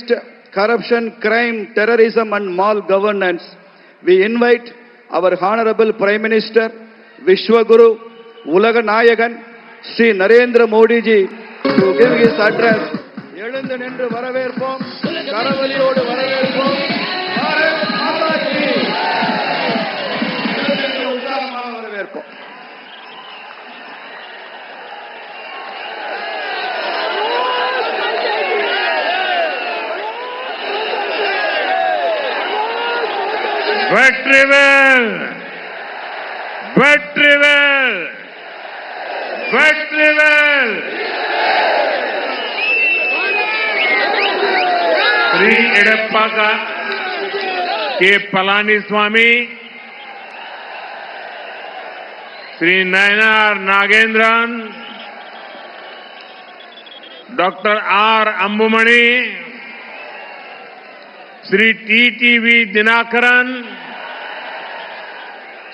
against corruption, crime, terrorism and malgovernance, we invite our Honorable Prime Minister, Vishwaguru, Ulaga Nayagan, Sri Narendra Modi ji to give his address. எழுந்து நின்று வரவேற்போம், கரவொலியோடு வரவேற்போம். பாரத் மாதா கி உற்சாகமாக வரவேற்போம். Vetrivel Vetrivel Vetrivel. Shri Edappadi K Palaniswami, Shri Nainar Nagendran, doctor R Anbumani, Shri TTV Dhinakaran,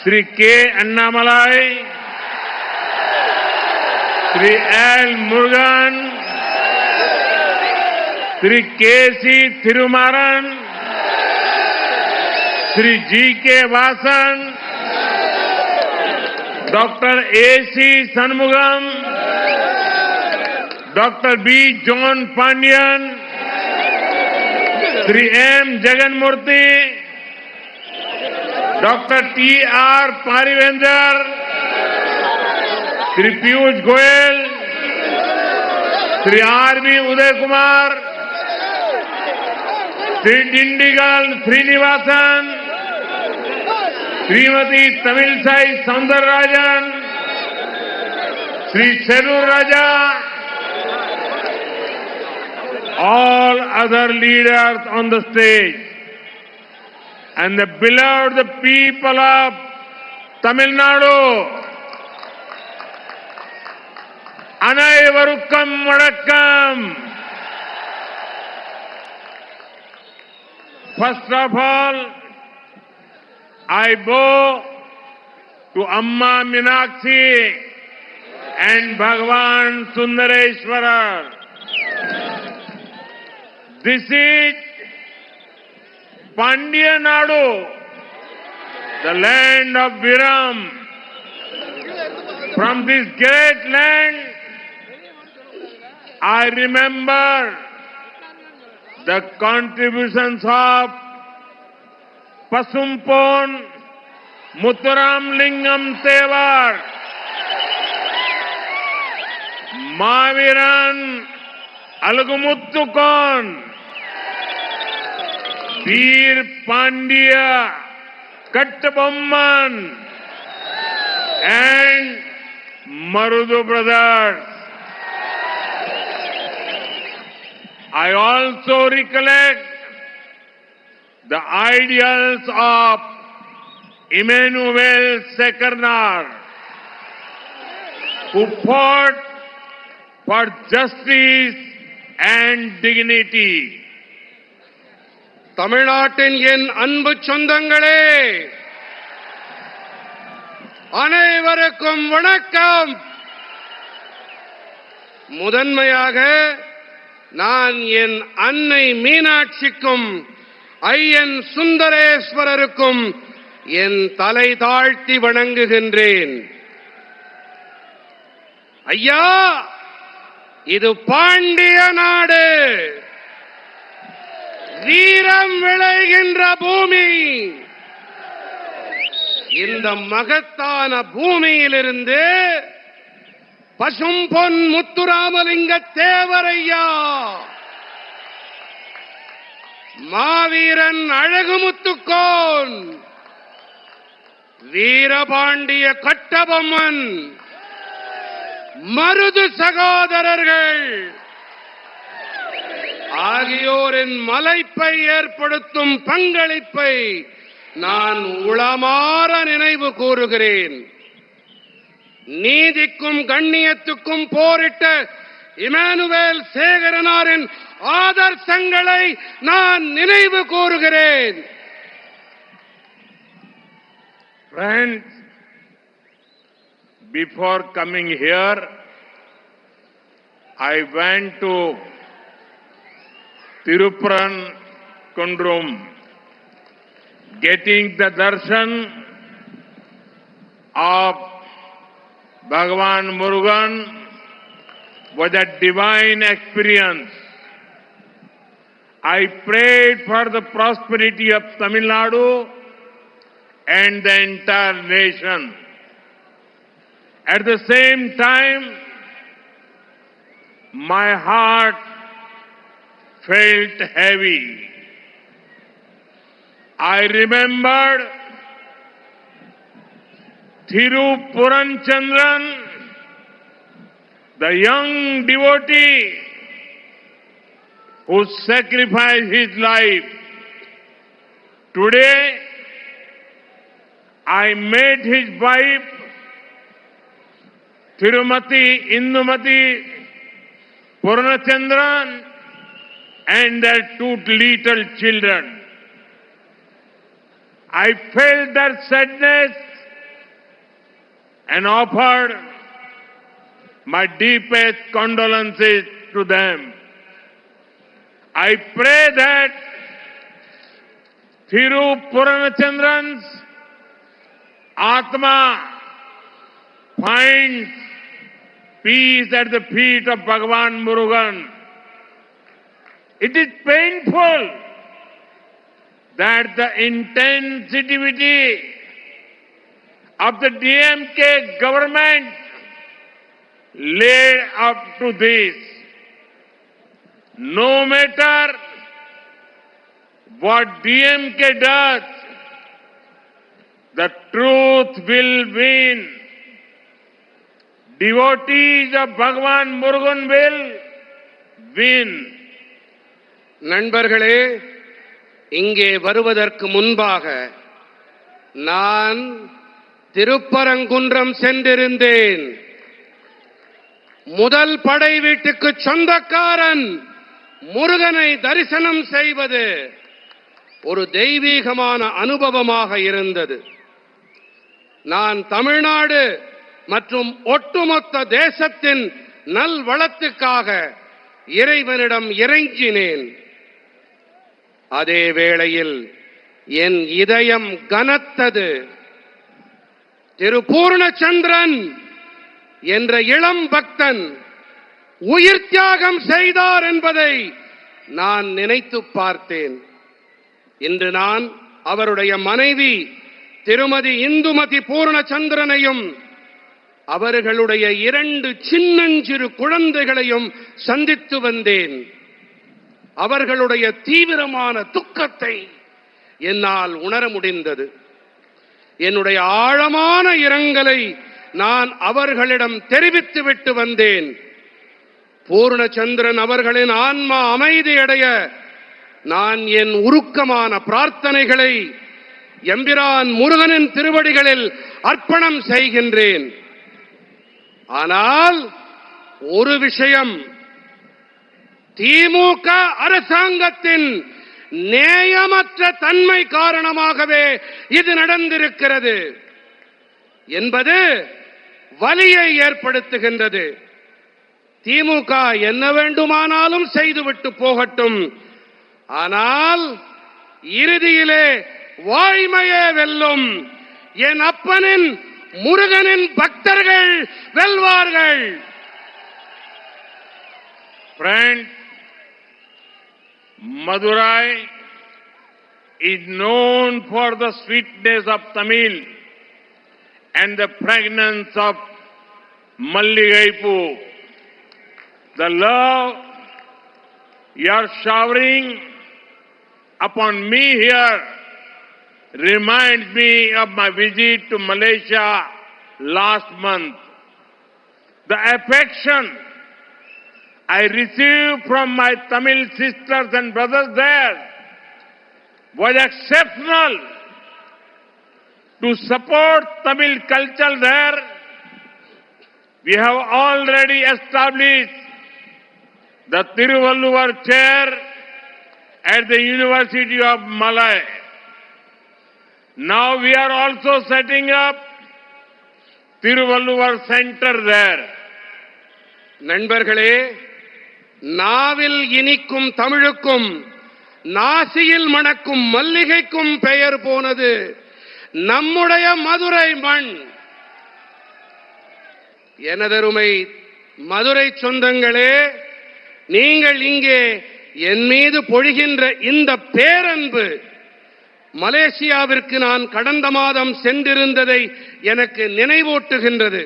Shri K Annamalai, Shri L Murugan, Shri K C. Thirumaran, Shri G K. Vasan, doctor A C. Shanmugam, doctor B. John Pandian, Shri M. Jaganmoorthy, doctor T R. Paarivendhar, Shri Piyush Goyal, Shri R B. Udhaya Kumar, Shri Dindigul Srinivasan, Shrimati Tamilisai Soundararajan, Shri Sellur Raju, all other leaders on the stage, and the beloved people of Tamil Nadu, அனைவருக்கும் வணக்கம். First of all, I bow to Amma Meenakshi and Bhagwan Sundareshwara. This is Pandya Nadu, the land of Viram. From this great land, I remember the contributions of Pasumpon Muthuram Lingam Tevar, Maviran Alagumuttukon, Veer Pandya Kattabomman, and Marudu brothers. I also recollect the ideals of Emmanuel Sekernar, who fought for justice and dignity. தமிழ்நாட்டின் என் அன்பு சொந்தங்களே, அனைவருக்கும் வணக்கம். முதன்மையாக நான் என் அன்னை மீனாட்சிக்கும் ஐயன் சுந்தரேஸ்வரருக்கும் என் தலை தாழ்த்தி வணங்குகின்றேன். ஐயா, இது பாண்டிய நாடு, வீரம் விளைகின்ற பூமி. இந்த மகத்தான பூமியிலிருந்து பசும்பொன் முத்துராமலிங்க தேவரையா, மாவீரன் அழகுமுத்துக்கோன், வீரபாண்டிய கட்டபொம்மன், மருது சகோதரர்கள் ஆகியோரின் மலைப்பை ஏற்படுத்தும் பங்களிப்பை நான் உளமாற நினைவு கூறுகிறேன். நீதிக்கும் கண்ணியத்துக்கும் போரிட்ட இமானுவேல் சேகரனாரின் ஆதர்சங்களை நான் நினைவு கூறுகிறேன். Friends, before coming here, I went to Tirupuran Kundrum. Getting the darshan of Bhagavan Murugan was a divine experience. I prayed for the prosperity of Tamil Nadu and the entire nation. At the same time, my heart felt heavy. I remembered Thirupuran, the young devotee who sacrificed his life. Today, I met his wife, Tirumati Indumati Purnachandran, and their two little children. I felt their sadness and offered my deepest condolences to them. I pray that Thirupuranachandran's Atma finds peace at the feet of Bhagavan Murugan. It is painful that the intensity of the DMK government led up to this. No matter what DMK does, the truth will win. Devotees of Bhagavan Murugan will win. நண்பர்களே, இங்கே வருவதற்கு முன்பாக நான் திருப்பரங்குன்றம் சென்றிருந்தேன். முதல் படை வீட்டுக்கு சொந்தக்காரன் முருகனை தரிசனம் செய்வது ஒரு தெய்வீகமான அனுபவமாக இருந்தது. நான் தமிழ்நாடு மற்றும் ஒட்டுமொத்த தேசத்தின் நல்வளத்துக்காக இறைவனிடம் இறைஞ்சினேன். அதே வேளையில் என் இதயம் கனத்தது. திருபூர்ணச்சந்திரன் என்ற இளம் பக்தன் உயிர் தியாகம் செய்தார் என்பதை நான் நினைத்து பார்த்தேன். இன்று நான் அவருடைய மனைவி திருமதி இந்துமதி பூர்ணச்சந்திரனையும் அவர்களுடைய 2 சின்னஞ்சிறு குழந்தைகளையும் சந்தித்து வந்தேன். அவர்களுடைய தீவிரமான துக்கத்தை என்னால் உணர முடிந்தது. என்னுடைய ஆழமான இரங்கலை நான் அவர்களிடம் தெரிவித்துவிட்டு வந்தேன். பூர்ணச்சந்திரன் அவர்களின் ஆன்மா அமைதியடைய நான் என் உருக்கமான பிரார்த்தனைகளை எம்பிரான் முருகனின் திருவடிகளில் அர்ப்பணம் செய்கின்றேன். ஆனால் ஒரு விஷயம், திமுக அரசாங்கத்தின் நேயமற்ற தன்மை காரணமாகவே இது நடந்திருக்கிறது என்பது வலியை ஏற்படுத்துகின்றது. திமுக என்ன வேண்டுமானாலும் செய்துவிட்டு போகட்டும், ஆனால் இறுதியிலே வாய்மையே வெல்லும். என் அப்பனின் முருகனின் பக்தர்கள் வெல்வார்கள். Friends, Madurai is known for the sweetness of Tamil and the fragrance of Malligaipu. The love you are showering upon me here reminds me of my visit to Malaysia last month. The affection I received from my Tamil sisters and brothers there was exceptional. To support Tamil culture there, we have already established the Tiruvalluvar chair at the University of Malay. Now we are also setting up Tiruvalluvar Center there. நண்பர்களே, நாவில் இனிக்கும் தமிழுக்கும் நாசியில் மணக்கும் மல்லிகைக்கும் பெயர் போனது நம்முடைய மதுரை மண். எனதருமை மதுரை சொந்தங்களே, நீங்கள் இங்கே என் மீது பொழிகின்ற இந்த பேரன்பு மலேசியாவிற்கு நான் கடந்த மாதம் சென்றிருந்ததை எனக்கு நினைவூட்டுகின்றது.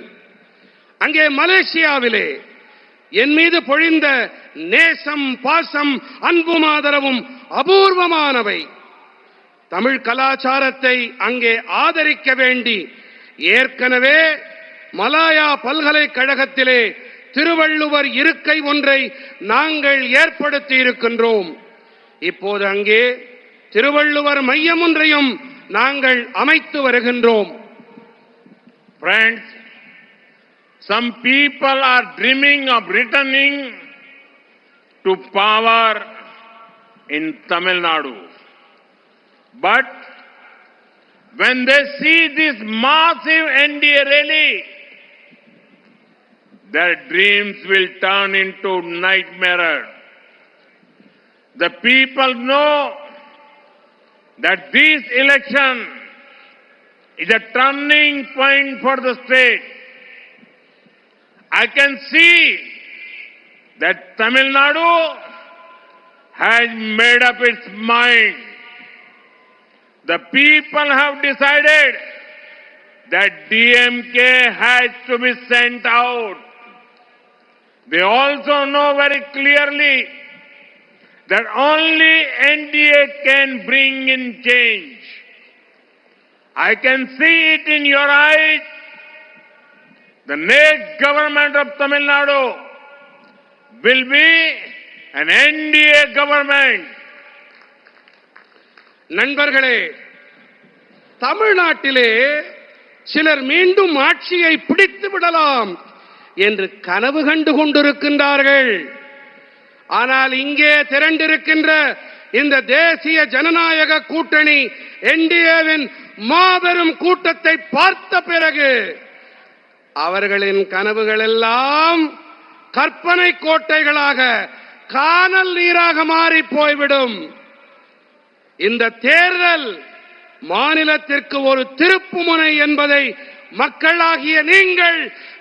அங்கே மலேசியாவிலே என் மீது பொழிந்த நேசம், பாசம், அன்பும் ஆதரவும் அபூர்வமானவை. தமிழ் கலாச்சாரத்தை அங்கே ஆதரிக்க வேண்டி ஏற்கனவே மலாயா பல்கலைக்கழகத்திலே திருவள்ளுவர் இருக்கை ஒன்றை நாங்கள் ஏற்படுத்தி இருக்கின்றோம். இப்போது அங்கே திருவள்ளுவர் மையம் ஒன்றையும் நாங்கள் அமைத்து வருகின்றோம். Friends, some people are dreaming of returning to power in Tamil Nadu. But when they see this massive NDA rally, their dreams will turn into nightmare. The people know that this election is a turning point for the state. I can see that Tamil Nadu has made up its mind. The people have decided that DMK has to be sent out. They also know very clearly that only NDA can bring in change. I can see it in your eyes. The next government of Tamil Nadu will be an NDA government. நண்பர்களே, தமிழ்நாட்டிலே சிலர் மீண்டும் ஆட்சியை பிடித்து விடலாம் என்று கனவு கண்டு கொண்டிருக்கின்றார்கள். ஆனால் இங்கே திரண்டிருக்கின்ற இந்த தேசிய ஜனநாயக கூட்டணி என்டிஏவின் மாபெரும் கூட்டத்தை பார்த்த பிறகு அவர்களின் கனவுகள் எல்லாம் கற்பனை கோட்டைகளாக, கானல் நீராக மாறி போய்விடும். இந்த தேர்தல் மாநிலத்திற்கு ஒரு திருப்புமுனை என்பதை மக்களாகிய நீங்கள்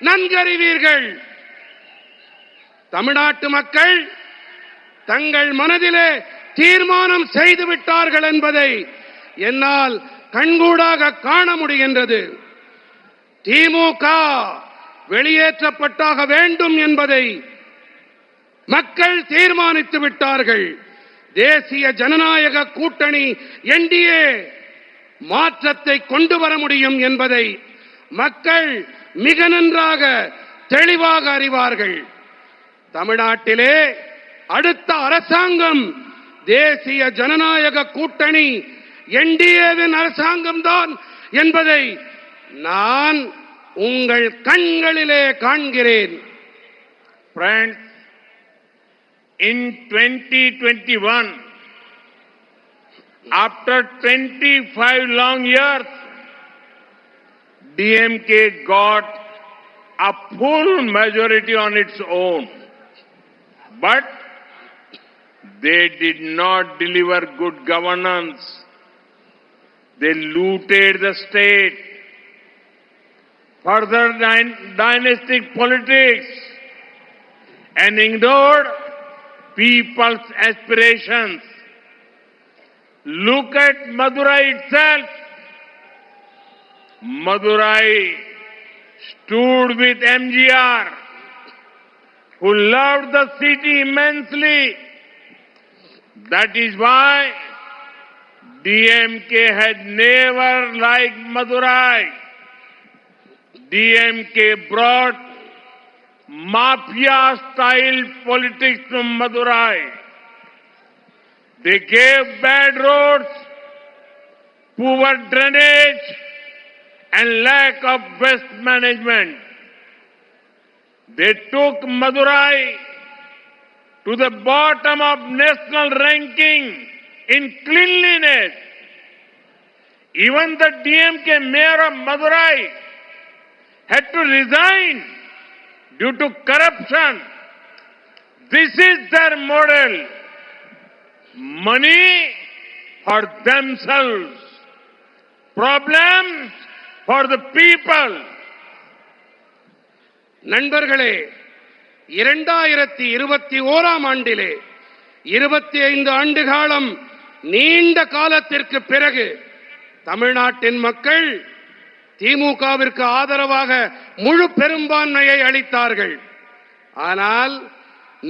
நன்கறிவீர்கள். தமிழ்நாட்டு மக்கள் தங்கள் மனதிலே தீர்மானம் செய்துவிட்டார்கள் என்பதை என்னால் கண்கூடாக காண முடிகின்றது. திமுக வெளியேற்றப்பட்டாக வேண்டும் என்பதை மக்கள் தீர்மானித்து விட்டார்கள். தேசிய ஜனநாயக கூட்டணி என்டிஏ மாற்றத்தை கொண்டு வர முடியும் என்பதை மக்கள் மிக நன்றாக தெளிவாக அறிவார்கள். தமிழ்நாட்டிலே அடுத்த அரசாங்கம் தேசிய ஜனநாயக கூட்டணி என்டிஏவின் அரசாங்கம்தான் என்பதை நான் உங்கள் கண்களிலே காண்கிறேன். Friends, in 2021, after 25 long years, DMK got a full majority on its own. But they did not deliver good governance. They looted the state. Further dynastic politics and ignored people's aspirations. Look at Madurai itself. Madurai stood with MGR, who loved the city immensely. That is why DMK had never liked Madurai. DMK brought mafia-style politics to Madurai. They gave bad roads, poor drainage, and lack of waste management. They took Madurai to the bottom of national ranking in cleanliness. Even the DMK mayor of Madurai had to resign due to corruption. This is their model. Money for themselves. Problems for the people. நண்பர்களே, 2021 ஆண்டிலே 25 ஆண்டு காலம் நீண்ட காலத்திற்கு பிறகு தமிழ்நாட்டின் மக்கள் திமுகவிற்கு ஆதரவாக முழு பெரும்பான்மையை அளித்தார்கள். ஆனால்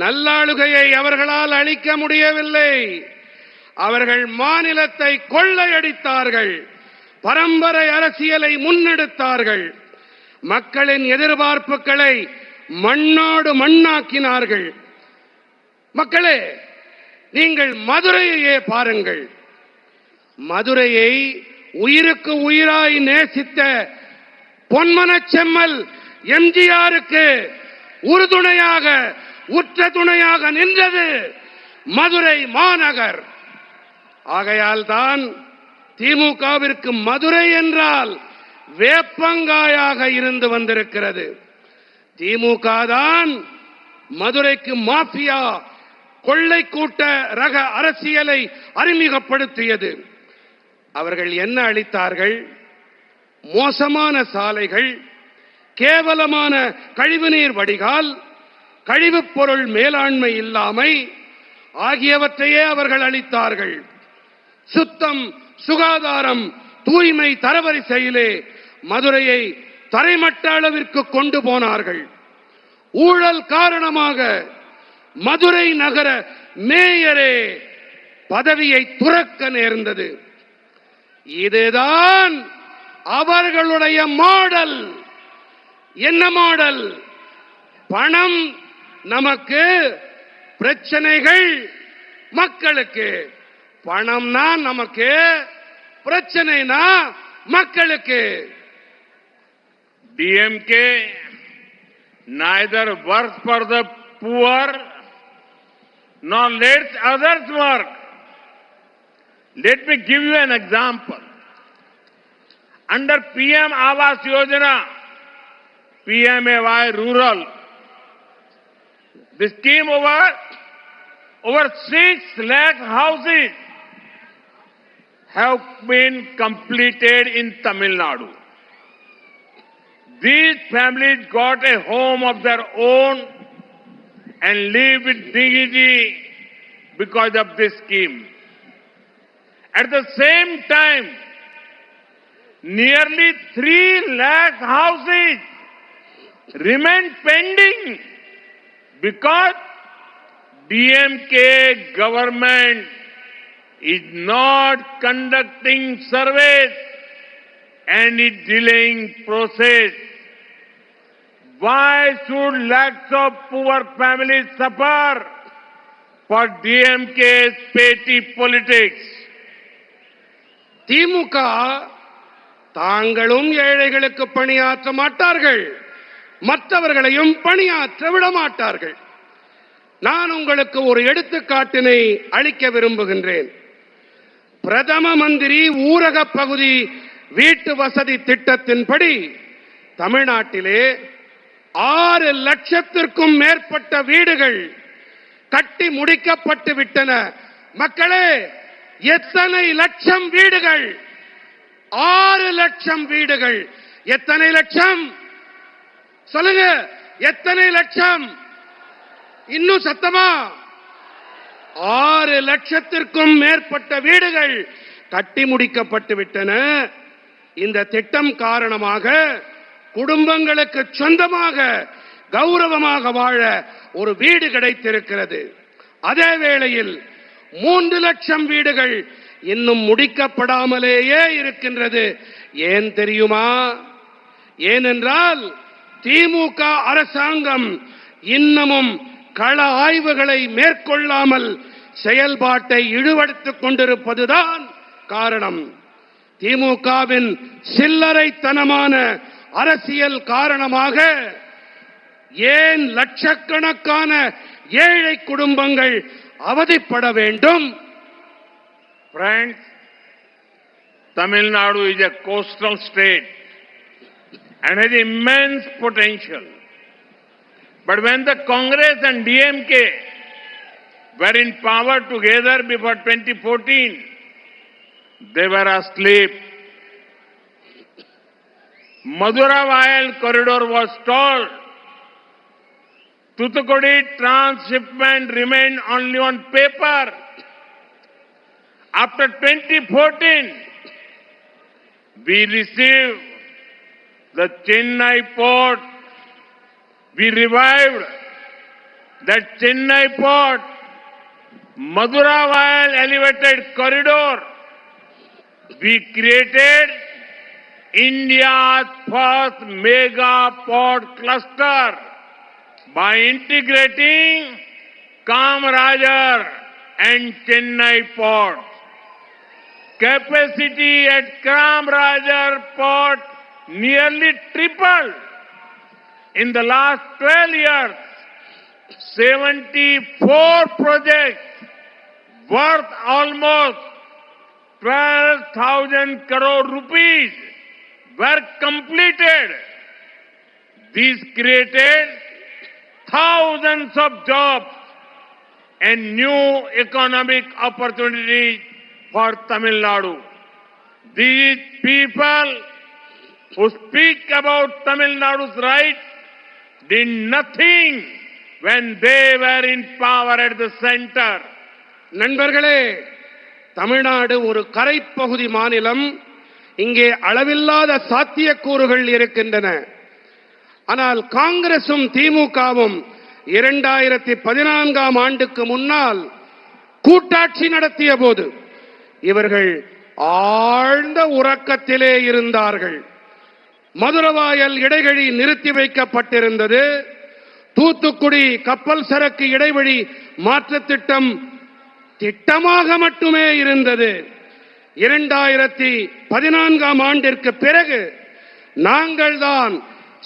நல்லாளுகையை அவர்களால் அளிக்க முடியவில்லை. அவர்கள் மாநிலத்தை கொள்ளையடித்தார்கள். பரம்பரை அரசியலை முன்னெடுத்தார்கள். மக்களின் எதிர்பார்ப்புகளை மண்ணோடு மண்ணாக்கினார்கள். மக்களே, நீங்கள் மதுரையையே பாருங்கள். மதுரையை உயிருக்கு உயிராய் நேசித்த பொன்மனச் செம்மல் எம்ஜிஆருக்கு உறுதுணையாக உற்ற துணையாக நின்றது மதுரை மாநகர். ஆகையால் தான் திமுகவிற்கு மதுரை என்றால் வேப்பங்காயாக இருந்து வந்திருக்கிறது. திமுக தான் மதுரைக்கு மாஃபியா கொள்ளை கூட்ட ரக அரசியலை அறிமுகப்படுத்தியது. அவர்கள் என்ன அளித்தார்கள்? மோசமான சாலைகள், கேவலமான கழிவுநீர் வடிகால், கழிவுப் பொருள் மேலாண்மை இல்லாமை ஆகியவற்றையே அவர்கள் அளித்தார்கள். சுத்தம், சுகாதாரம், தூய்மை தரவரிசையிலே மதுரையை தரைமட்ட அளவிற்கு கொண்டு போனார்கள். ஊழல் காரணமாக மதுரை நகர மேயரே பதவியை துறக்க நேர்ந்தது. இதுதான் அவர்களுடைய மாடல். என்ன மாடல்? பணம் நமக்கு, பிரச்சனைகள் மக்களுக்கு. பணம்னா நமக்கு, பிரச்சனைனா மக்களுக்கு. DMK neither works for the poor nor lets others work. Let me give you an example. Under PM Awas Yojana, PMAY Rural, this scheme over 6 lakh houses have been completed in Tamil Nadu. These families got a home of their own and live with dignity because of this scheme. At the same time, nearly 3 lakh houses remain pending because DMK government is not conducting surveys and is delaying process. Why should lakhs of poor families suffer for DMK's petty politics? திமுக தாங்களும் ஏழைகளுக்கு பணியாற்ற மாட்டார்கள், மற்றவர்களையும் பணியாற்ற விட மாட்டார்கள். நான் உங்களுக்கு ஒரு எடுத்துக்காட்டினை அளிக்க விரும்புகின்றேன். பிரதம மந்திரி ஊரக பகுதி வீட்டு வசதி திட்டத்தின்படி தமிழ்நாட்டிலே 6 லட்சத்திற்கும் மேற்பட்ட வீடுகள் கட்டி முடிக்கப்பட்டு விட்டன. மக்களே, எத்தனை லட்சம் வீடுகள்? 6 லட்சம் வீடுகள். எத்தனை லட்சம்? சொல்லுங்க, எத்தனை லட்சம்? இன்னும் சத்தமா? 6 லட்சத்திற்கும் மேற்பட்ட வீடுகள் கட்டி முடிக்கப்பட்டு விட்டன. இந்த திட்டம் காரணமாக குடும்பங்களுக்கு சொந்தமாக கௌரவமாக வாழ ஒரு வீடு கிடைத்திருக்கிறது. அதே வேளையில் 3 லட்சம் வீடுகள் இன்னும் முடிக்கப்படாமலேயே இருக்கின்றது. ஏன் தெரியுமா? ஏனென்றால் திமுக அரசாங்கம் இன்னமும் கள ஆய்வுகளை மேற்கொள்ளாமல் செயல்பாட்டை இழுவெடுத்துக் கொண்டிருப்பதுதான் காரணம். திமுகவின் சில்லறைத்தனமான அரசியல் காரணமாக ஏன் லட்சக்கணக்கான ஏழை குடும்பங்கள் அவதிப்பட வேண்டும்? Friends, Tamil Nadu is a coastal state and has immense potential. But when the Congress and DMK were in power together before 2014, they were asleep. Madura-Vayal corridor was stalled. Thoothukudi transshipment remained only on paper. After 2014, we received the Chennai port. We revived that Chennai port, Madura-Vayal elevated corridor. We created India's first mega port cluster by integrating Kamarajar and Chennai ports. Capacity at Kamarajar port nearly tripled. In the last 12 years, 74 projects worth almost 12,000 crore rupees were completed. These created thousands of jobs and new economic opportunities for Tamil Nadu. These people who speak about Tamil Nadu's rights did nothing when they were in power at the center. நண்பர்களே, தமிழ்நாடு ஒரு கரைப்பகுதி மாநிலம். இங்கே அளவில்லாத சாத்தியக்கூறுகள் இருக்கின்றன. ஆனால் காங்கிரசும் திமுகவும் 2014ஆம் ஆண்டுக்கு முன்னால் கூட்டாட்சி நடத்திய போது இவர்கள் ஆழ்ந்த உறக்கத்திலே இருந்தார்கள். மதுரவாயல் இடைவழி நிறுத்தி வைக்கப்பட்டிருந்தது. தூத்துக்குடி கப்பல் சரக்கு இடைவழி மாற்று திட்டம் திட்டமாக மட்டுமே இருந்தது. 2014ஆம் ஆண்டிற்கு பிறகு நாங்கள் தான்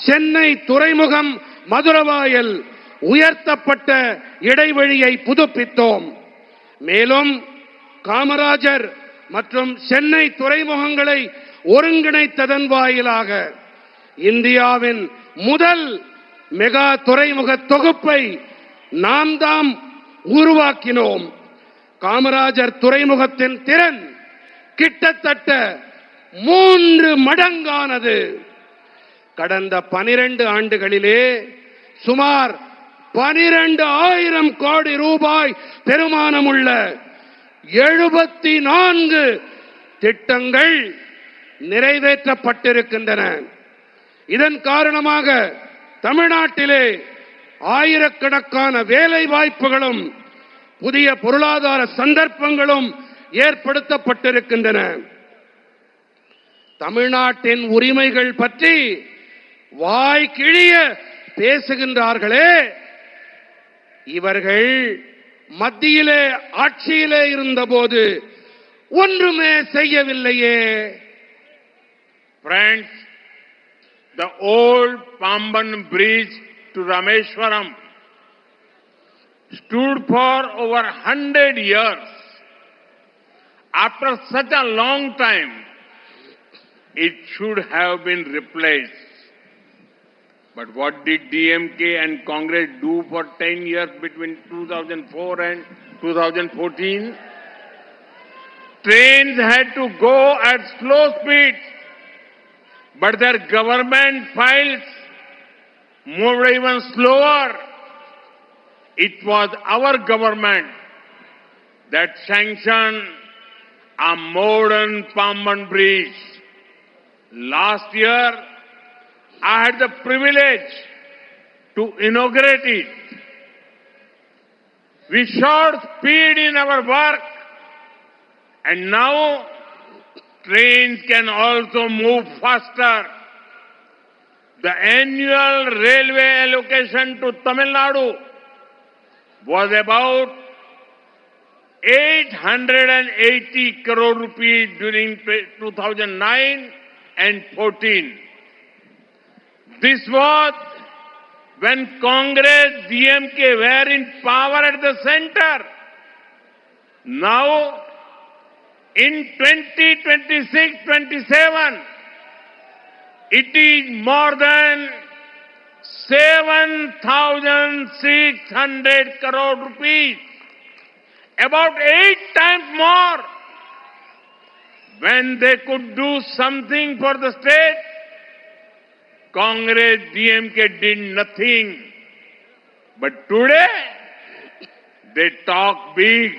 சென்னை துறைமுகம் மதுரவாயல் உயர்த்தப்பட்ட இடைவழியை புதுப்பித்தோம். மேலும் காமராஜர் மற்றும் சென்னை துறைமுகங்களை ஒருங்கிணைத்ததன் வாயிலாக இந்தியாவின் முதல் மெகா துறைமுக தொகுப்பை நாம் தாம் உருவாக்கினோம். காமராஜர் துறைமுகத்தின் திறன் கிட்டத்தட்ட 3 மடங்கானது. கடந்த 12 ஆண்டுகளிலே சுமார் 12,000 கோடி ரூபாய் பெறுமானமுள்ள 74 திட்டங்கள் நிறைவேற்றப்பட்டிருக்கின்றன. இதன் காரணமாக தமிழ்நாட்டிலே ஆயிரக்கணக்கான வேலை வாய்ப்புகளும் புதிய பொருளாதார சந்தர்ப்பங்களும் ஏற்படுத்தப்பட்டிருக்கின்றன. தமிழ்நாட்டின் உரிமைகள் பற்றி வாய் கிழிய பேசுகின்றார்களே, இவர்கள் மத்தியிலே ஆட்சியிலே இருந்தபோது ஒன்றுமே செய்யவில்லையே. Friends, the old Pamban bridge to Rameshwaram stood for over 100 years. After such a long time, it should have been replaced. But what did DMK and Congress do for 10 years between 2004 and 2014? Trains had to go at slow speed, but their government files moved even slower. It was our government that sanctioned a modern Pamban bridge. Last year, I had the privilege to inaugurate it. We showed speed in our work, and now trains can also move faster. The annual railway allocation to Tamil Nadu was about 880 crore rupees during 2009 and 14. This was when Congress, DMK were in power at the center. Now, in 2026-27, it is more than 7,600 crore rupees, about 8 times more. When they could do something for the state, Congress, DMK did nothing. But today, they talk big.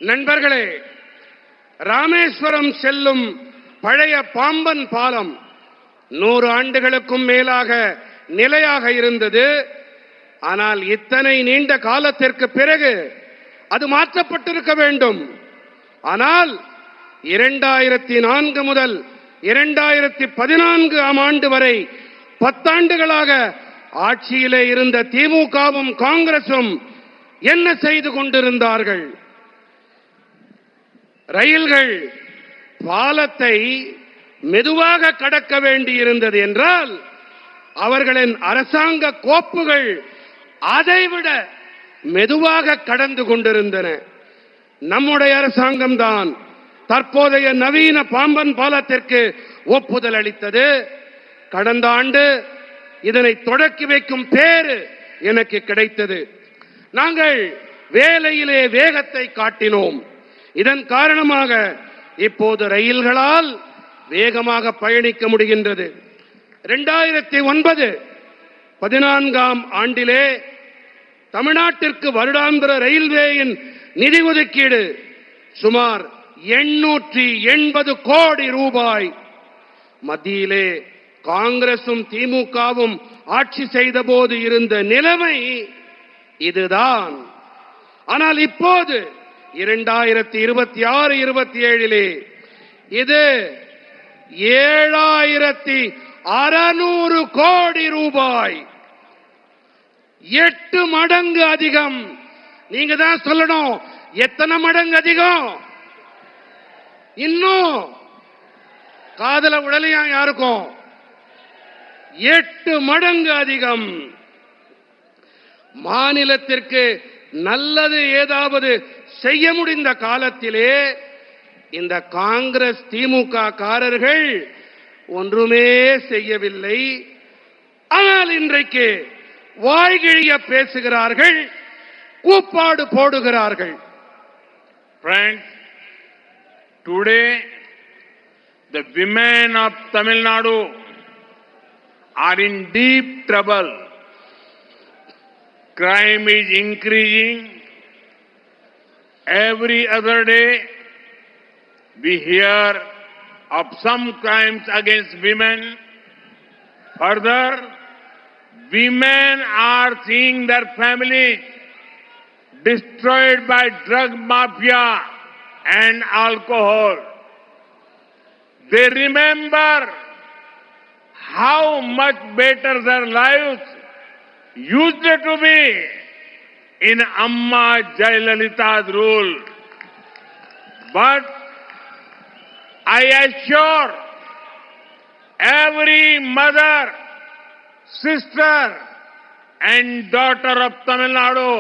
நண்பர்களே, ராமேஸ்வரம் செல்லும் பழைய பாம்பன் பாலம் 100 ஆண்டுகளுக்கும் மேலாக நிலையாக இருந்தது. ஆனால் இத்தனை நீண்ட காலத்திற்கு பிறகு அது மாற்றப்பட்டிருக்க வேண்டும். ஆனால் 2004 முதல் 2014 ஆண்டு வரை 10 ஆண்டுகளாக ஆட்சியிலே இருந்த திமுகவும் காங்கிரசும் என்ன செய்து கொண்டிருந்தார்கள்? ரயில்கள் பாலத்தை மெதுவாக கடக்க வேண்டியிருந்தது என்றால் அவர்களின் அரசாங்க கோப்புகள் அதைவிட மெதுவாக கடந்து கொண்டிருந்தன. நம்முடைய அரசாங்கம் தான் தற்போதைய நவீன பாம்பன் பாலத்திற்கு ஒப்புதல் அளித்தது. கடந்த ஆண்டு இதனை தொடக்கி வைக்கும் பேறு எனக்கு கிடைத்தது. நாங்கள் வேலையிலே வேகத்தை காட்டினோம். இதன் காரணமாக இப்போது ரயில்களால் வேகமாக பயணிக்க முடிகின்றது. 2009-14 ஆண்டிலே தமிழ்நாட்டிற்கு வருடாந்திர ரயில்வேயின் நிதி ஒதுக்கீடு சுமார் 880 கோடி ரூபாய். மத்தியிலே காங்கிரசும் திமுகவும் ஆட்சி செய்த போது இருந்த நிலைமை இதுதான். ஆனால் இப்போது 2026-27 இது 7600 கோடி ரூபாய், 8 மடங்கு அதிகம். நீங்க தான் சொல்லணும், எத்தனை மடங்கு அதிகம்? இன்னும் காதல உடலையா யாருக்கும்? 8 மடங்கு அதிகம். மாநிலத்திற்கு நல்லது ஏதாவது செய்ய முடிந்த காலத்திலே இந்த காங்கிரஸ் திமுக காரர்கள் ஒன்றுமே செய்யவில்லை. ஆனால் இன்றைக்கு வாய்கிழிய பேசுகிறார்கள், கூப்பாடு போடுகிறார்கள். Friends, today the women of Tamil Nadu are in deep trouble. Crime is increasing. Every other day we hear of some crimes against women. Further, women are seeing their families destroyed by drug mafia and alcohol. They remember how much better their lives used to be in Amma Jayalalitha's rule. But I assure every mother, sister and daughter of Tamil Nadu,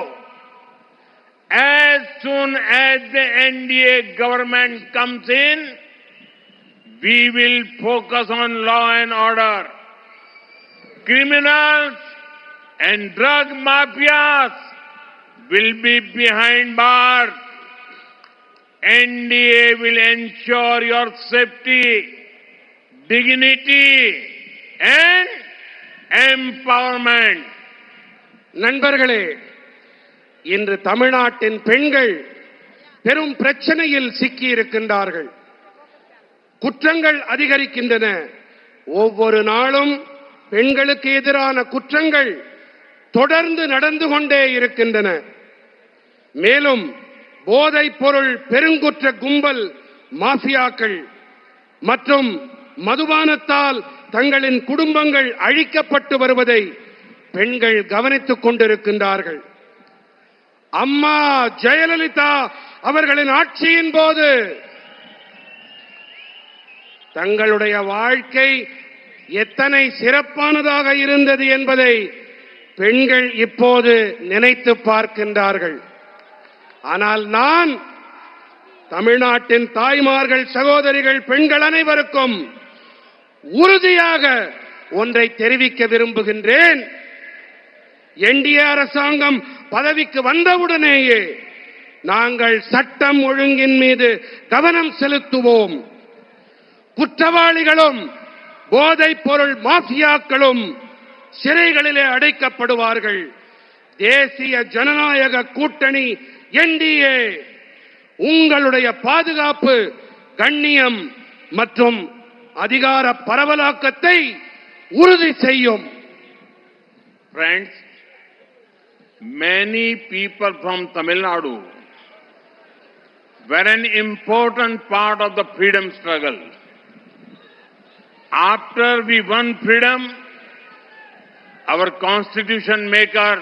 as soon as the NDA government comes in, we will focus on law and order. Criminals and drug mafias will be behind bars. NDA will ensure your safety, dignity and empowerment. நண்பர்களே, இன்று தமிழ்நாட்டின் பெண்கள் பெரும் பிரச்சனையில் சிக்கி இருக்கின்றார்கள். குற்றங்கள் அதிகரிக்கின்றன. ஒவ்வொரு நாளும் பெண்களுக்கு எதிரான குற்றங்கள் தொடர்ந்து நடந்து கொண்டே இருக்கின்றன. மேலும் போதைப் பொருள் பெருங்குற்ற கும்பல், மாஃபியாக்கள் மற்றும் மதுபானத்தால் தங்களின் குடும்பங்கள் அழிக்கப்பட்டு வருவதை பெண்கள் கவனித்துக் கொண்டிருக்கின்றார்கள். அம்மா ஜெயலலிதா அவர்களின் ஆட்சியின் போது தங்களுடைய வாழ்க்கை எத்தனை சிறப்பானதாக இருந்தது என்பதை பெண்கள் இப்போது நினைத்து பார்க்கின்றார்கள். ஆனால் நான் தமிழ்நாட்டின் தாய்மார்கள், சகோதரிகள், பெண்கள் அனைவருக்கும் உறுதியாக ஒன்றை தெரிவிக்க விரும்புகின்றேன். என்டிஏ அரசாங்கம் பதவிக்கு வந்தவுடனேயே நாங்கள் சட்டம் ஒழுங்கின் மீது கவனம் செலுத்துவோம். குற்றவாளிகளும் போதைப் பொருள் மாஃபியாக்களும் சிறைகளிலே அடைக்கப்படுவார்கள். தேசிய ஜனநாயக கூட்டணி என்டிஏ உங்களுடைய பாதுகாப்பு, கண்ணியம் மற்றும் அதிகார பரவலாக்கத்தை உறுதி செய்யும். Friends, many people from Tamil Nadu were an important part of the freedom struggle. After we won freedom, our constitution maker,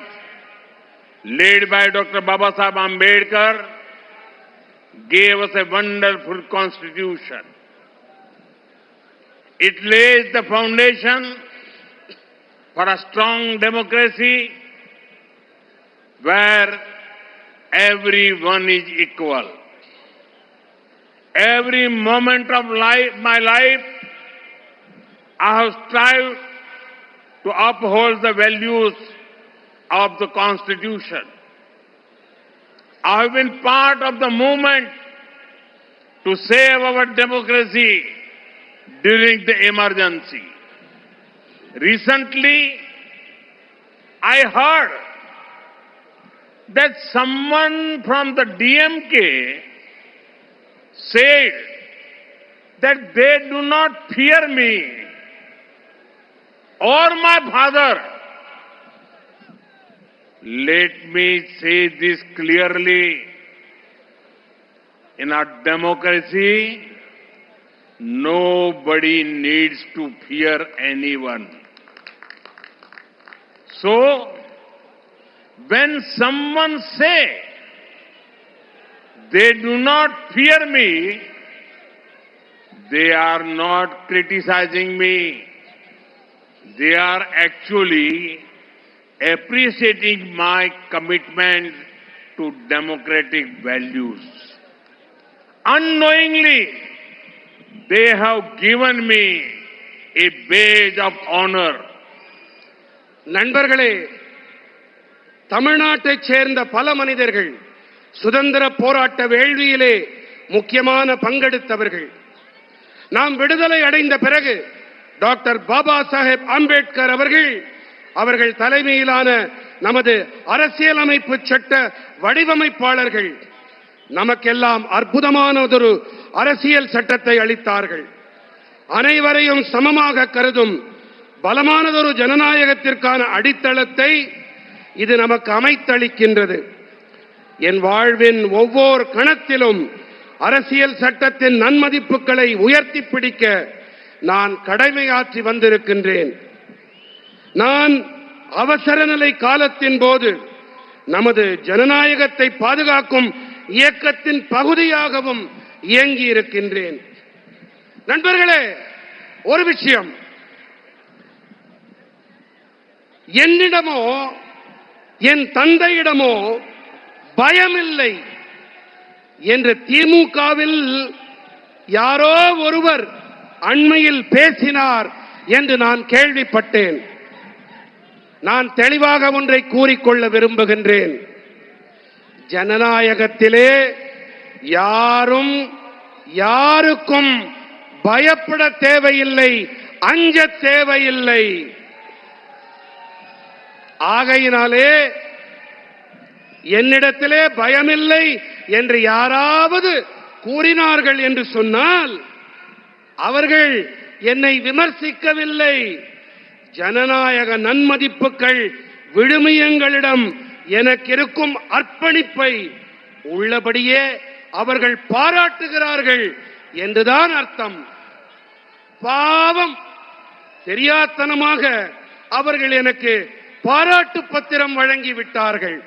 led by Dr. Babasaheb Ambedkar, gave us a wonderful constitution. It lays the foundation for a strong democracy where everyone is equal. Every moment of my life, I have strived to uphold the values of the Constitution. I have been part of the movement to save our democracy during the emergency. Recently, I heard that someone from the DMK said that they do not fear me or my father. Let me say this clearly. In our democracy, nobody needs to fear anyone. So, when someone say they do not fear me, they are not criticizing me. They are actually appreciating my commitment to democratic values. Unknowingly, they have given me a badge of honor. நண்பர்களே, தமிழ்நாட்டைச் சேர்ந்த பல மனிதர்கள் சுதந்திர போராட்ட வேள்வியிலே முக்கியமான பங்கெடுத்தவர்கள். நாம் விடுதலை அடைந்த பிறகு டாக்டர் பாபா சாஹேப் அம்பேத்கர் அவர்கள் தலைமையிலான நமது அரசியலமைப்பு சட்ட வடிவமைப்பாளர்கள் நமக்கெல்லாம் அற்புதமானதொரு அரசியல் சட்டத்தை அளித்தார்கள். அனைவரையும் சமமாக கருதும் பலமானதொரு ஜனநாயகத்திற்கான அடித்தளத்தை இது நமக்கு அமைத்தளிக்கின்றது. என் வாழ்வின் ஒவ்வொரு கணத்திலும் அரசியல் சட்டத்தின் நன்மதிப்புகளை உயர்த்தி பிடிக்க நான் கடமையாற்றி வந்திருக்கின்றேன். நான் அவசர நிலை காலத்தின் போது நமது ஜனநாயகத்தை பாதுகாக்கும் இயக்கத்தின் பகுதியாகவும் இயங்கி இருக்கின்றேன். நண்பர்களே, ஒரு விஷயம், என்னிடமோ என் தந்தையிடமோ பயமில்லை என்று திமுகவில் யாரோ ஒருவர் அண்மையில் பேசினார் என்று நான் கேள்விப்பட்டேன். நான் தெளிவாக ஒன்றை கூறிக்கொள்ள விரும்புகின்றேன். ஜனநாயகத்திலே யாரும் யாருக்கும் பயப்பட தேவையில்லை, அஞ்ச தேவையில்லை. ஆகையினாலே என்னிடத்திலே பயமில்லை என்று யாராவது கூறினார்கள் என்று சொன்னால் அவர்கள் என்னை விமர்சிக்கவில்லை. ஜனநாயக நன்மதிப்புகள் விழுமியங்களிடம் எனக்கு இருக்கும் அர்ப்பணிப்பை உள்ளபடியே அவர்கள் பாராட்டுகிறார்கள் என்றுதான் அர்த்தம். பாவம், தெரியாத்தனமாக அவர்கள் எனக்கு பாராட்டு பத்திரம் வழங்கிவிட்டார்கள்.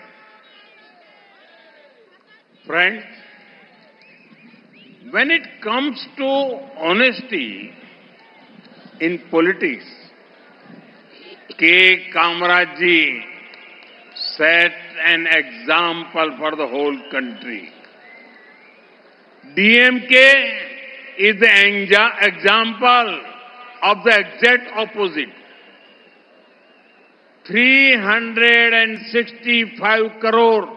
Friends, when it comes to honesty in politics, K. Kamaraj ji set an example for the whole country. DMK is the example of the exact opposite. 365 crore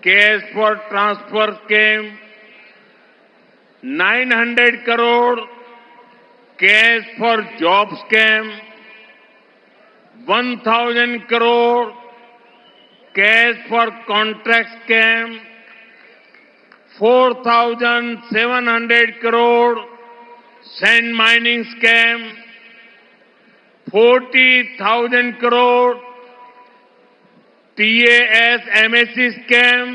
cash for transfer came, 900 crore cash for jobs came, 1,000 crore cash for contracts came, 4,700 crore sand mining scam, 40,000 crore TAS MSc scam.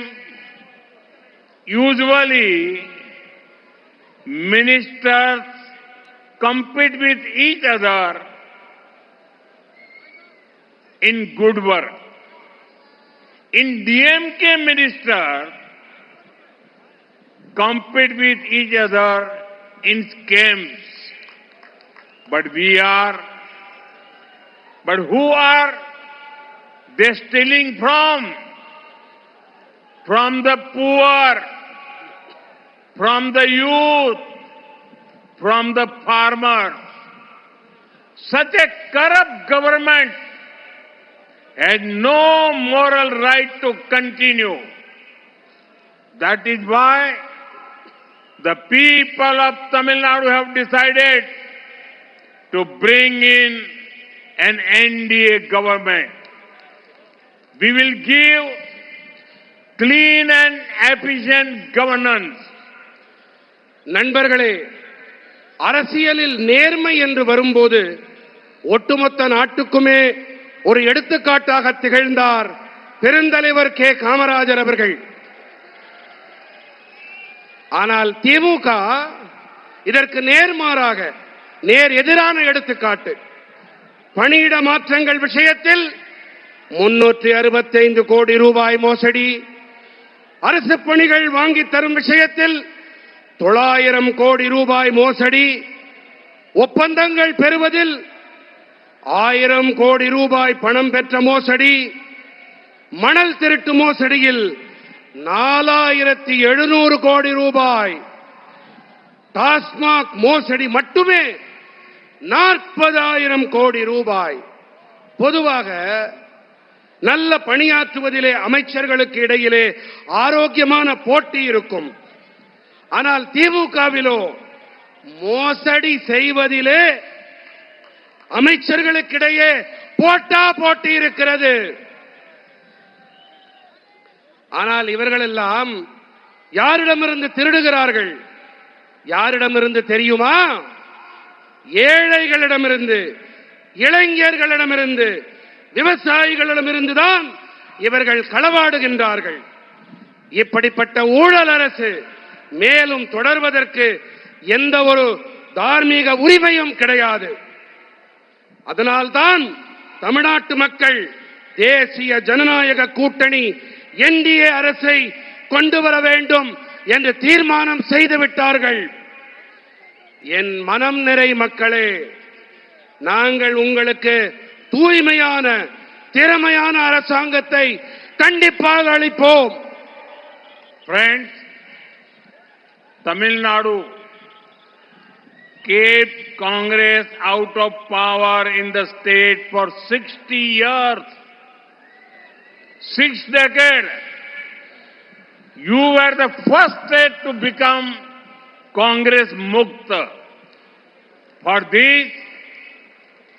Usually, ministers compete with each other in good work. In DMK, ministers compete with each other in scams. But who are they stealing from? From the poor, from the youth, from the farmers. Such a corrupt government has no moral right to continue. That is why the people of Tamil Nadu have decided to bring in an NDA government. We will give clean and efficient governance. நண்பர்களே, அரசியலில் நேர்மை என்று வரும்போது ஒட்டுமொத்த நாட்டுக்குமே ஒரு எடுத்துக்காட்டாக திகழ்ந்தார் பெருந்தலைவர் கே காமராஜர் அவர்கள். ஆனால் திமுக இதற்கு நேர்மாறாக நேர் எதிரான எடுத்துக்காட்டு. பணியிட மாற்றங்கள் விஷயத்தில் 365 கோடி ரூபாய் மோசடி, அரசு பணிகள் வாங்கி தரும் விஷயத்தில் 900 கோடி ரூபாய் மோசடி, ஒப்பந்தங்கள் பெறுவதில் 1000 கோடி ரூபாய் பணம் பெற்ற மோசடி, மணல் திருட்டு மோசடியில் 4700 கோடி ரூபாய், டாஸ்மாக் மோசடி மட்டுமே 40,000 கோடி ரூபாய். பொதுவாக நல்ல பணியாற்றுவதிலே அமைச்சர்களுக்கு இடையிலே ஆரோக்கியமான போட்டி இருக்கும். ஆனால் திமுகவிலோ மோசடி செய்வதிலே அமைச்சர்களுக்கிடையே போட்டி இருக்கிறது. ஆனால் இவர்களெல்லாம் யாரிடமிருந்து திருடுகிறார்கள்? யாரிடமிருந்து தெரியுமா? ஏழைகளிடமிருந்து, இளைஞர்களிடமிருந்து, விவசாயிகளிடமிருந்துதான் இவர்கள் களவாடுகின்றார்கள். இப்படிப்பட்ட ஊழல் அரசு மேலும் தொடர்வதற்கு எந்த ஒரு தார்மீக உரிமையும் கிடையாது. அதனால்தான் தமிழ்நாட்டு மக்கள் தேசிய ஜனநாயக கூட்டணி என்டிஏ அரசை கொண்டு வர வேண்டும் என்று தீர்மானம் செய்துவிட்டார்கள். என் மனம் நிறை மக்களே, நாங்கள் உங்களுக்கு தூய்மையான திறமையான அரசாங்கத்தை கண்டிப்பாக அளிப்போம். Friends, Tamil Nadu kept Congress out of power in the state for 60 years. 6 decades. You were the first state to become Congress Mukta. For this,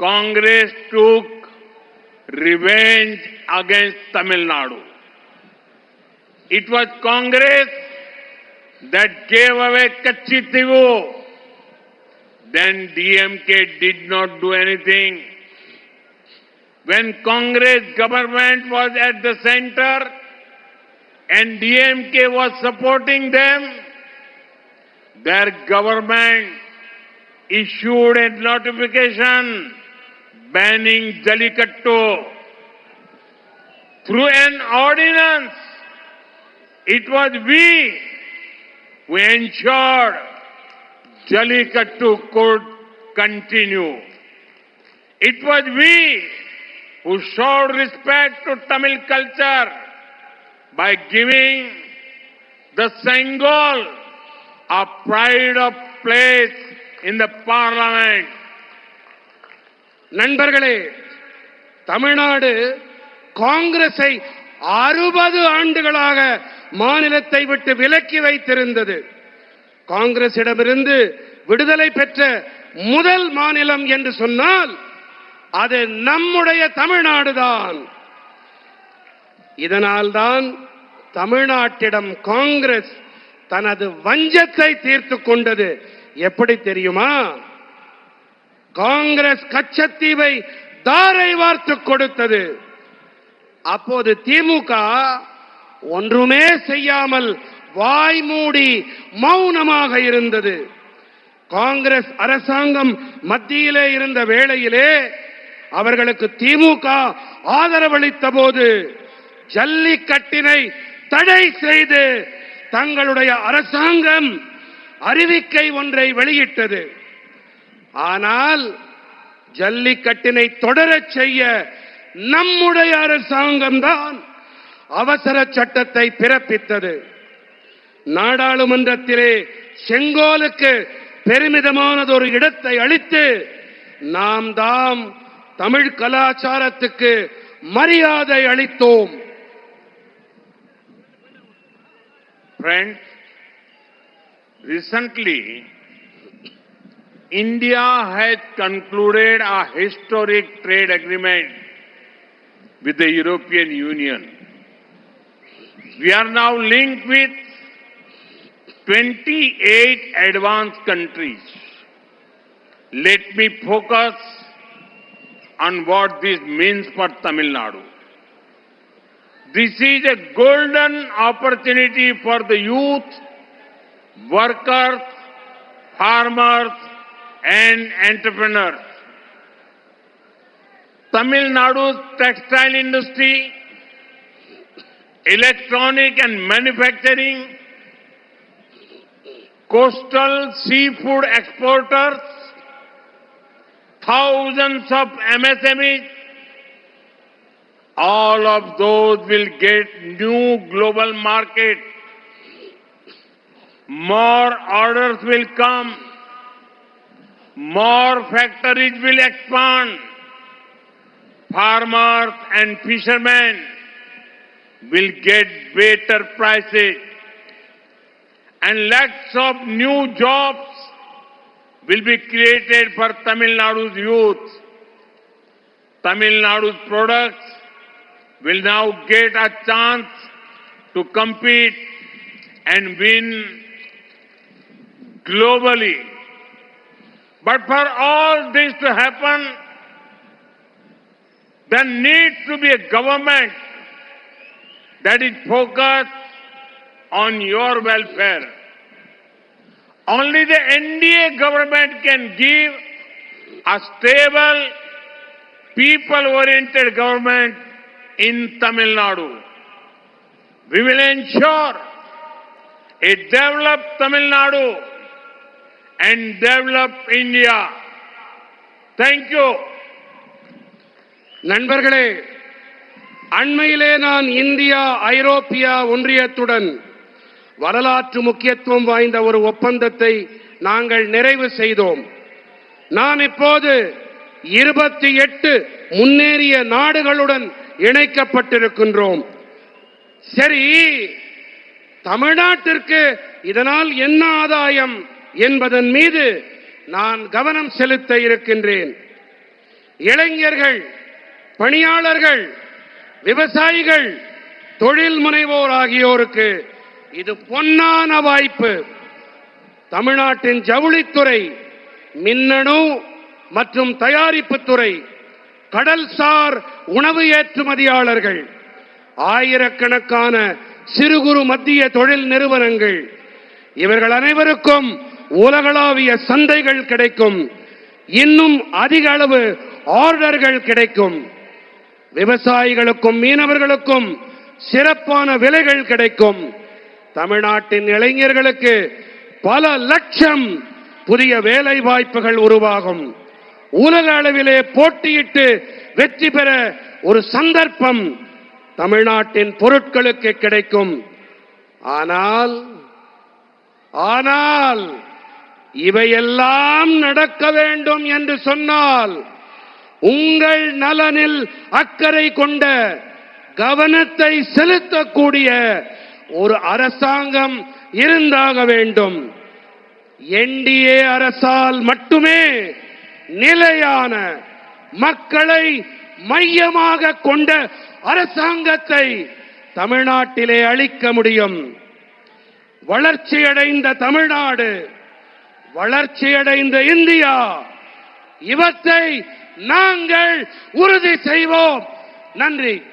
Congress took revenge against Tamil Nadu. It was Congress that gave away Kachitivu. Then DMK did not do anything. When Congress government was at the center and DMK was supporting them, their government issued a notification banning Jallikattu. Through an ordinance, it was we who ensured Jallikattu could continue. It was we who showed respect to Tamil culture by giving the Sengol a pride of place in the parliament. நண்பர்களே, தமிழ்நாடு காங்கிரஸை 60 ஆண்டுகளாக மாநிலத்தை விட்டு விலக்கி வைத்திருந்தது. காங்கிரசிடமிருந்து விடுதலை பெற்ற முதல் மாநிலம் என்று சொன்னால் அது நம்முடைய தமிழ்நாடுதான். இதனால்தான் தமிழ்நாட்டிடம் காங்கிரஸ் தனது வஞ்சத்தை தீர்த்துக் கொண்டது. எப்படி தெரியுமா? காங்கிரஸ் கச்சத்தீவை தாரை வார்த்து கொடுத்தது. அப்போது திமுக ஒன்றுமே செய்யாமல் வாய் மூடி மௌனமாக இருந்தது. காங்கிரஸ் அரசாங்கம் மத்தியிலே இருந்த வேளையிலே அவர்களுக்கு திமுக ஆதரவளித்த போது ஜல்லிக்கட்டினை தடை செய்து தங்களுடைய அரசாங்கம் அறிவிக்கை ஒன்றை வெளியிட்டது. ஆனால் ஜல்லிக்கட்டினை தொடரச் செய்ய நம்முடைய அரசாங்கம் தான் அவசர சட்டத்தை பிறப்பித்தது. நாடாளுமன்றத்திலே செங்கோலுக்கு பெருமிதமானதொரு இடத்தை அளித்து நாம் தாம் தமிழ் கலாச்சாரத்துக்கு மரியாதை அளித்தோம். Friends, recently India has concluded a historic trade agreement with the European Union. We are now linked with 28 advanced countries. Let me focus on what this means for Tamil Nadu. This is a golden opportunity for the youth, workers, farmers, and entrepreneurs. Tamil Nadu's textile industry, electronic and manufacturing, coastal seafood exporters, thousands of MSMEs, all of those will get new global market. More orders will come. More factories will expand. Farmers and fishermen will get better prices. And lakhs of new jobs will be created for Tamil Nadu's youth. Tamil Nadu's products will now get a chance to compete and win globally. But for all this to happen, there needs to be a government that is focused on your welfare. Only the NDA government can give a stable, people-oriented government in Tamil Nadu. We will ensure a developed Tamil Nadu and developed India. Thank you. நண்பர்களே, அண்மையிலே நான் India ஐரோப்பிய ஒன்றியத்துடன் வரலாற்று முக்கியத்துவம் வாய்ந்த ஒரு ஒப்பந்தத்தை நாங்கள் நிறைவு செய்தோம். நாம் இப்போது 28 முன்னேறிய நாடுகளுடன் இணைக்கப்பட்டிருக்கின்றோம். சரி, தமிழ்நாட்டிற்கு இதனால் என்ன ஆதாயம் என்பதன் மீது நான் கவனம் செலுத்த இருக்கின்றேன். இளைஞர்கள், பணியாளர்கள், விவசாயிகள், தொழில் முனைவோர் ஆகியோருக்கு இது பொன்னான வாய்ப்பு. தமிழ்நாட்டின் ஜவுளித்துறை, மின்னணு மற்றும் தயாரிப்புத் துறை, கடல்சார் உணவு ஏற்றுமதியாளர்கள், ஆயிரக்கணக்கான சிறு குறு மத்திய தொழில் நிறுவனங்கள், இவர்கள் அனைவருக்கும் உலகளாவிய சந்தைகள் கிடைக்கும். இன்னும் அதிக அளவு ஆர்டர்கள் கிடைக்கும். விவசாயிகளுக்கும் மீனவர்களுக்கும் சிறப்பான விலைகள் கிடைக்கும். தமிழ்நாட்டின் இளைஞர்களுக்கு பல லட்சம் புதிய வேலை வாய்ப்புகள் உருவாகும். உலக அளவிலே போட்டியிட்டு வெற்றி பெற ஒரு சந்தர்ப்பம் தமிழ்நாட்டின் பொருட்களுக்கு கிடைக்கும். ஆனால் இவையெல்லாம் நடக்க வேண்டும் என்று சொன்னால் உங்கள் நலனில் அக்கறை கொண்ட கவனத்தை செலுத்தக்கூடிய ஒரு அரசாங்கம் இருந்தாக வேண்டும். என்டிஏ அரசால் மட்டுமே நிலையான மக்களை மையமாக கொண்ட அரசாங்கத்தை தமிழ்நாட்டிலே அளிக்க முடியும். வளர்ச்சியடைந்த தமிழ்நாடு, வளர்ச்சியடைந்த இந்தியா, இவற்றை நாங்கள் உறுதி செய்வோம். நன்றி.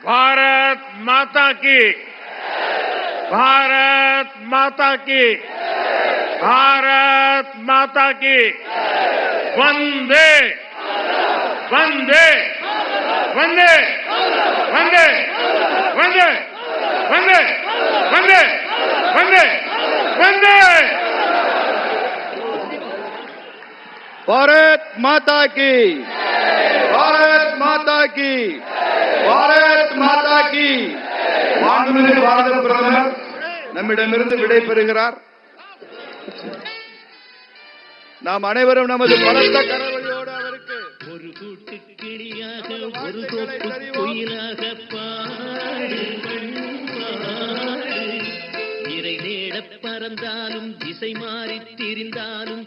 भारत माता की, भारत माता की, भारत माता की, वंदे वंदे वंदे वंदे वंदे वंदे वंदे वंदे वंदे। भारत माता की, भारत माता की, भारत माता की. மாண்புமிகு பாரத பிரதமர் நம்மிடமிருந்து விடை பெறுகிறார். நாம் அனைவரும் நமது பலத்த கரவொலியோடு அவருக்கு ஒரு கூட்டு கிளியாக ஒரு தோப்பு குயிலாக பாடு இறை நேட பறந்தாலும் திசை மாறி திரிந்தாலும்